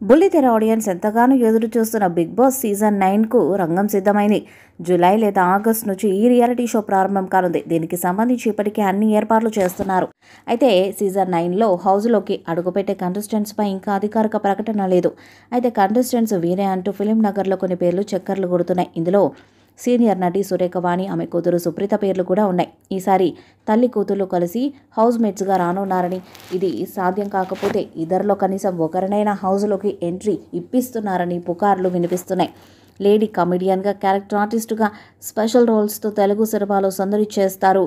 బుల్లితెర ఆడియన్స్ ఎంతగానో ఎదురు చూస్తున్న బిగ్ బాస్ సీజన్ 9కు రంగం సిద్ధమైంది. జూలై లేదా ఆగస్టు నుంచి ఈ రియాలిటీ షో ప్రారంభం కానుంది. దీనికి సంబంధించి ఇప్పటికే అన్ని ఏర్పాట్లు చేస్తున్నారు. అయితే సీజన్ 9లో హౌస్లోకి అడుగుపెట్టే కంటెస్టెంట్స్పై ఇంకా అధికారిక ప్రకటన లేదు. అయితే కంటెస్టెంట్స్ వీరే అంటూ ఫిలిం నగర్లో కొన్ని పేర్లు చక్కర్లు కొడుతున్నాయి. ఇందులో సీనియర్ నటి సురేఖ వాణి, ఆమె కూతురు సుప్రీత పేర్లు కూడా ఉన్నాయి. ఈసారి తల్లి కూతుర్లు కలిసి హౌస్ మేట్స్గా రానున్నారని, ఇది సాధ్యం కాకపోతే ఇద్దరిలో కనీసం ఒకరినైనా హౌస్లోకి ఎంట్రీ ఇప్పిస్తున్నారని పుకార్లు వినిపిస్తున్నాయి. లేడీ కమెడియన్గా, క్యారెక్టర్ ఆర్టిస్టుగా స్పెషల్ రోల్స్తో తెలుగు సినిమాలో సందడి చేస్తారు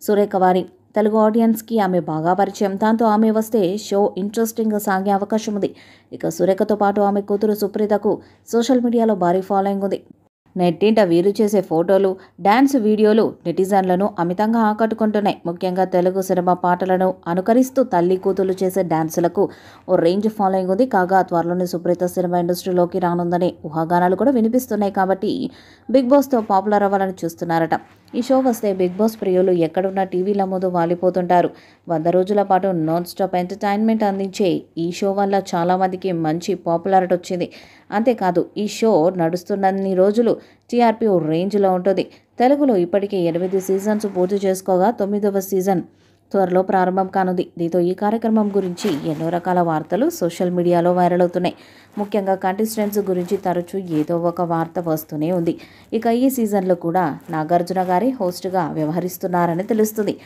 సురేఖ వాణి. తెలుగు ఆడియన్స్కి ఆమె బాగా పరిచయం. దాంతో ఆమె వస్తే షో ఇంట్రెస్టింగ్గా సాగే అవకాశం ఉంది. ఇక సురేఖతో పాటు ఆమె కూతురు సుప్రీతకు సోషల్ మీడియాలో భారీ ఫాలోయింగ్ ఉంది. నెట్టింట వీరు చేసే ఫోటోలు, డ్యాన్స్ వీడియోలు నెటిజన్లను అమితంగా ఆకట్టుకుంటున్నాయి. ముఖ్యంగా తెలుగు సినిమా పాటలను అనుకరిస్తూ తల్లి కూతురు చేసే డ్యాన్సులకు ఓ రేంజ్ ఫాలోయింగ్ ఉంది. కాగా త్వరలోనే సుప్రీత సినిమా ఇండస్ట్రీలోకి రానుందనే ఊహాగానాలు కూడా వినిపిస్తున్నాయి. కాబట్టి బిగ్ బాస్తో పాపులర్ అవ్వాలని చూస్తున్నారట. ఈ షో వస్తే బిగ్ బాస్ ప్రియులు ఎక్కడున్న టీవీల ముందు వాలిపోతుంటారు. 100 రోజుల పాటు నాన్ స్టాప్ ఎంటర్టైన్మెంట్ అందించే ఈ షో వల్ల చాలామందికి మంచి పాపులారిటీ వచ్చింది. అంతేకాదు ఈ షో నడుస్తున్నన్ని రోజులు టీఆర్పీ ఓ రేంజ్లో ఉంటుంది. తెలుగులో ఇప్పటికే 8 సీజన్స్ పూర్తి చేసుకోగా 9వ సీజన్ త్వరలో ప్రారంభం కానుంది. దీంతో ఈ కార్యక్రమం గురించి ఎన్నో రకాల వార్తలు సోషల్ మీడియాలో వైరల్ అవుతున్నాయి. ముఖ్యంగా కంటెస్టెంట్స్ గురించి తరచూ ఏదో ఒక వార్త వస్తూనే ఉంది. ఇక ఈ సీజన్లో కూడా నాగార్జున గారి హోస్ట్గా వ్యవహరిస్తున్నారని తెలుస్తుంది.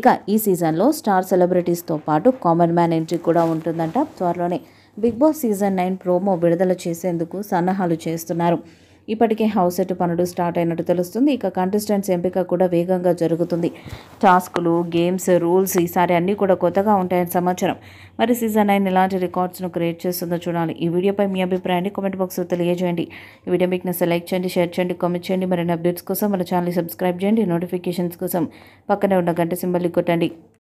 ఇక ఈ సీజన్లో స్టార్ సెలబ్రిటీస్తో పాటు కామన్ మ్యాన్ ఎంట్రీ కూడా ఉంటుందంట. త్వరలోనే బిగ్ బాస్ సీజన్ 9 ప్రోమో విడుదల చేసేందుకు సన్నాహాలు చేస్తున్నారు. ఇప్పటికే హౌస్ సెట్ పనులు స్టార్ట్ అయినట్టు తెలుస్తుంది. ఇక కంటెస్టెంట్స్ ఎంపిక కూడా వేగంగా జరుగుతుంది. టాస్కులు, గేమ్స్, రూల్స్ ఈసారి అన్నీ కూడా కొత్తగా ఉంటాయని సమాచారం. మరి సీజన్ 9 ఎలాంటి రికార్డ్స్ను క్రియేట్ చేస్తుందో చూడాలి. ఈ వీడియోపై మీ అభిప్రాయాన్ని కామెంట్ బాక్స్లో తెలియజేయండి. ఈ వీడియో మీకు నచ్చితే లైక్ చేయండి, షేర్ చేయండి, కామెంట్ చేయండి. మరిన్ని అప్డేట్స్ కోసం మన ఛానల్ సబ్స్క్రైబ్ చేయండి. నోటిఫికేషన్స్ కోసం పక్కనే ఉన్న గంట సింబల్ని కొట్టండి.